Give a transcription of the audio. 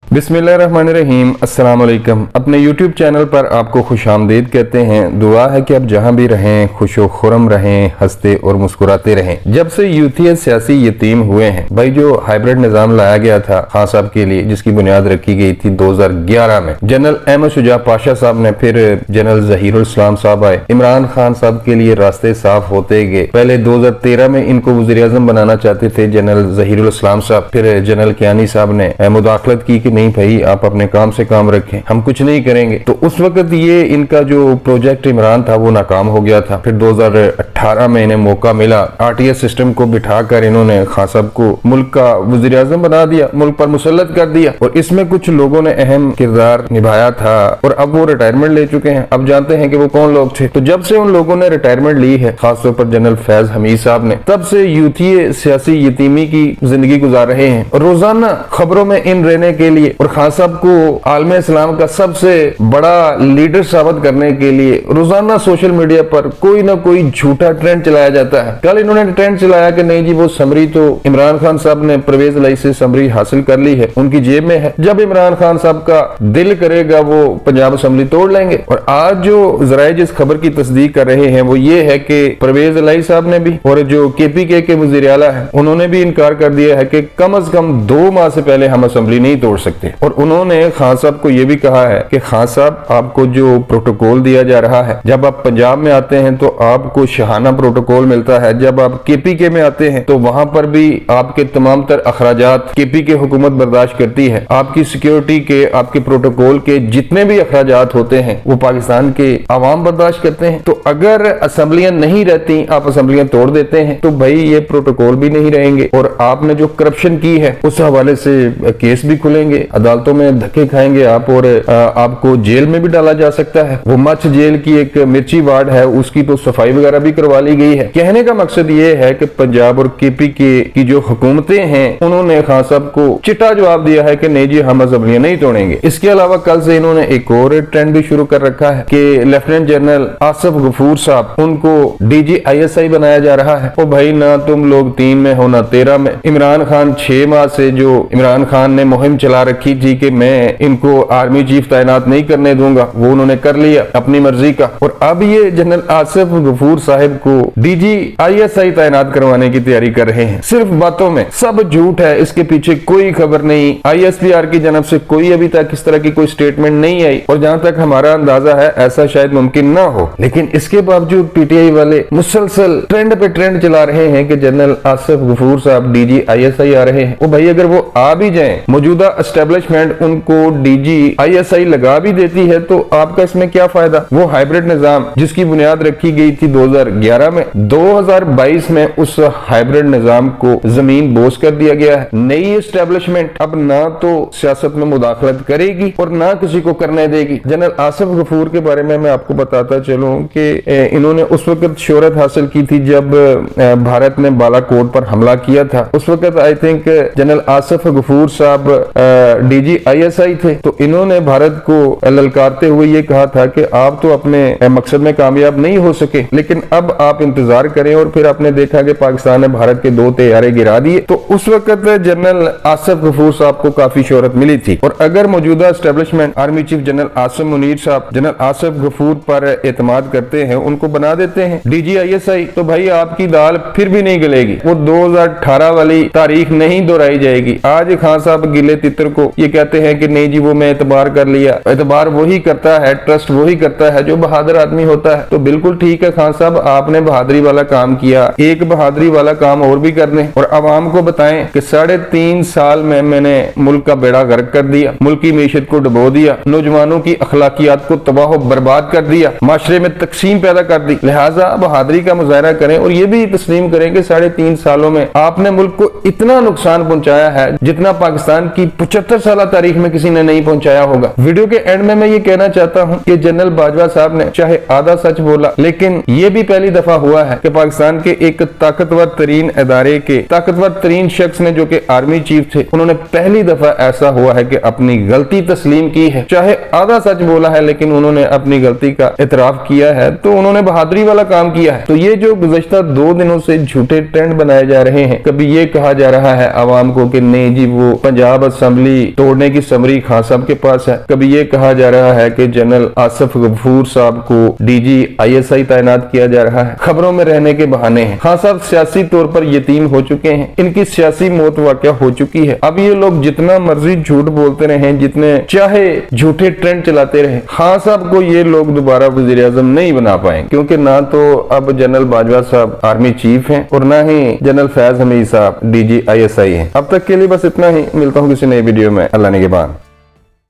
बिस्मिल्लाहिर्रहमानिर्रहीम, अस्सलाम वालेकुम। अपने YouTube चैनल पर आपको खुशामदीद कहते हैं। दुआ है कि आप जहां भी रहें खुशो खुरम रहें, हंसते और मुस्कुराते रहें। जब से यूथियत सियासी यतीम हुए हैं भाई, जो हाइब्रिड निजाम लाया गया था खान साहब के लिए, जिसकी बुनियाद रखी गई थी 2011 में, जनरल अहमद शुजा पाशा साहब ने, फिर जनरल जहीरुल इस्लाम साहब आए, इमरान खान साहब के लिए रास्ते साफ होते गए। पहले 2013 में इनको वज़ीर आज़म बनाना चाहते थे जनरल जहीरुल इस्लाम साहब, फिर जनरल कियानी साहब ने मुदाखलत की कि नहीं भाई आप अपने काम से काम रखें, हम कुछ नहीं करेंगे। तो उस वक्त ये इनका जो प्रोजेक्ट इमरान था वो नाकाम हो गया था। फिर 2018 में इन्हें मौका मिला, आरटीएस सिस्टम को बिठाकर इन्होंने खान साहब को मुल्क का वज़ीर आज़म बना दिया, मुल्क पर मुसल्लत कर दिया, और इसमें कुछ लोगों ने अहम किरदार निभाया था और अब वो रिटायरमेंट ले चुके हैं। अब जानते हैं कि वो कौन लोग थे। तो जब से उन लोगों ने रिटायरमेंट ली है, खासतौर पर जनरल फैज हमीद साहब ने, तब से यूथी सियासी यतीमी की जिंदगी गुजार रहे हैं। और रोजाना खबरों में इन रहने के लिए और खान साहब को आलम इस्लाम का सबसे बड़ा लीडर साबित करने के लिए रोजाना सोशल मीडिया पर कोई ना कोई झूठा ट्रेंड चलाया जाता है। कल इन्होंने ट्रेंड चलाया कि नहीं जी वो समरी तो इमरान खान साहब ने परवेज लाई से समरी हासिल कर ली है, उनकी जेब में है, जब इमरान खान साहब का दिल करेगा वो पंजाब असेंबली तोड़ लेंगे। और आज जो जराए जिस खबर की तस्दीक कर रहे हैं वो ये है कि परवेज लाई साहब ने भी और जो केपीके के वज़ीर आला है उन्होंने भी इनकार कर दिया है कि कम से कम 2 माह से पहले हम असेंबली नहीं तोड़ सकते। और उन्होंने खान साहब को यह भी कहा है कि खान साहब आपको जो प्रोटोकॉल दिया जा रहा है, जब आप पंजाब में आते हैं तो आपको शहाना प्रोटोकॉल मिलता है, जब आप केपीके में आते हैं तो वहां पर भी आपके तमाम तर अखराजात केपीके हुकूमत बर्दाश्त करती है। आपकी सिक्योरिटी के, आपके प्रोटोकॉल के जितने भी अखराजात होते हैं वो पाकिस्तान के आवाम बर्दाश्त करते हैं। तो अगर असेंबलियां नहीं रहती, आप असेंबलियां तोड़ देते हैं तो भाई ये प्रोटोकॉल भी नहीं रहेंगे और आपने जो करप्शन की है उस हवाले से केस भी खुलेंगे, अदालतों में धक्के खाएंगे आप, और आपको जेल में भी डाला जा सकता है। वो मच जेल की एक मिर्ची वार्ड है, उसकी तो सफाई वगैरह भी करवा ली गई है। कहने का मकसद ये है कि पंजाब और केपीके की जो हुकूमतें हैं उन्होंने खान साहब को चिट्टा जवाब दिया है कि नहीं जी हम असेंबलियां नहीं तोड़ेंगे। इसके अलावा कल से इन्होंने एक और ट्रेंड भी शुरू कर रखा है कि लेफ्टिनेंट जनरल आसिफ गफूर साहब, उनको डीजी ISI बनाया जा रहा है। ओ भाई ना तुम लोग 3 में हो ना 13 में। इमरान खान 6 माह से जो इमरान खान ने मुहिम चला रखी थी कि मैं इनको आर्मी चीफ तैनात नहीं करने दूंगा, वो उन्होंने कर लिया अपनी मर्जी का। और अब ये जनरल आसिफ गफूर साहब को डीजी ISI तैनात करवाने की तैयारी कर रहे हैं। सिर्फ बातों में, सब झूठ है, इसके पीछे कोई खबर नहीं। ISPR की जनब से कोई अभी तक इस तरह की कोई स्टेटमेंट नहीं आई और जहां तक हमारा अंदाजा है ऐसा शायद मुमकिन ना हो। लेकिन इसके बावजूद PTI वाले मुसलसल ट्रेंड पे ट्रेंड चला रहे हैं कि जनरल आसिफ गफूर साहब डीजी ISI आ रहे हैं। वो भाई अगर वो आ भी जाएं, मौजूदा एस्टेब्लिशमेंट उनको डीजी ISI लगा भी देती है तो आपका इसमें क्या फायदा। वो हाइब्रिड निजाम जिसकी बुनियाद रखी गई थी 2011 में, 2022 में उस हाइब्रिड निजाम को जमीन बोस कर दिया गया है। नई एस्टेब्लिशमेंट अब ना तो सियासत में मुदाखलत करेगी और ना किसी को करने देगी। जनरल आसिफ गफूर के बारे में मैं आपको बताता चलूं कि इन्होंने उस वक्त शोहरत हासिल की थी जब भारत ने बालाकोट पर हमला किया था। उस वक्त I think general Asif Ghafoor साहब डीजी ISI थे। तो इन्होंने भारत को ललकारते हुए ये कहा था कि आप तो अपने मकसद में कामयाब नहीं हो सके, लेकिन अब आप इंतजार करें। और फिर आपने देखा कि पाकिस्तान ने भारत के 2 तैयारे गिरा दिए। तो उस वक्त जनरल आसिफ गफूर साहब को काफी शोहरत मिली थी। और अगर मौजूदा establishment army chief general Asim Munir साहब जनरल आसिफ गफूर पर एतमाद करते हैं, उनको बना देते हैं डीजी ISI, तो भाई आपकी दाल फिर भी नहीं गलेगी। वो 2018 वाली तारीख नहीं दोहराई जाएगी। आज खान साहब गिले तितर को ये कहते हैं कि नहीं जी वो मैं एतबार कर लिया। एतबार वही करता है, ट्रस्ट वही करता है जो बहादुर आदमी होता है। तो बिल्कुल ठीक है खान साहब, आपने बहादुरी वाला काम किया, एक बहादुरी वाला काम और भी कर दें और आवाम को बताएं कि 3.5 साल में मैंने मुल्क का बेड़ा गर्क कर दिया, मुल्क की मीशत को डुबो दिया, नौजवानों की अखलाकियात को तबाह बर्बाद कर दिया, माशरे में तकसीम पैदा कर दी। लिहाजा बहादुरी का मुजाहरा करें और ये भी तस्लीम करें कि 3.5 सालों में आपने मुल्क को इतना नुकसान पहुंचाया है जितना पाकिस्तान की 75 साल तारीख में किसी ने नहीं पहुंचाया होगा। वीडियो के एंड में मैं ये कहना चाहता हूं कि जनरल बाजवा साहब ने चाहे आधा सच बोला, लेकिन ये भी पहली दफा हुआ है कि पाकिस्तान के एक ताकतवर तरीन इदारे के ताकतवर तरीन शख्स ने, जो कि आर्मी चीफ थे, उन्होंने पहली दफा ऐसा हुआ है कि अपनी गलती तस्लीम की है। चाहे आधा सच बोला है लेकिन उन्होंने अपनी गलती का इतराफ किया है, तो उन्होंने बहादुरी वाला काम किया है। तो ये जो गुज़श्ता 2 दिनों से झूठे ट्रेंड बनाए जा रहे हैं, कभी ये कहा जा रहा है आवाम को कि नहीं जी वो पंजाब असेंबली तोड़ने की समरी खान साहब के पास है। कभी ये कहा जा रहा है कि जनरल आसिफ गफूर साहब को डीजी ISI तैनात किया जा रहा है। खबरों में रहने के बहाने हैं। खान साहब सियासी तौर पर यतीम हो चुके हैं, इनकी सियासी मौत वाक़या हो चुकी है। अब ये लोग जितना मर्जी झूठ बोलते रहे, जितने चाहे झूठे ट्रेंड चलाते रहे, खान साहब को ये लोग दोबारा वजीर आजम नहीं बना पाए, क्योंकि ना तो अब जनरल बाजवा साहब आर्मी चीफ हैं और ना ही जनरल फैज हमीद साहब DG ISI हैं। अब तक के लिए बस इतना ही। मिलता हूँ किसी नई वीडियो में। अल्लाह निगहबान।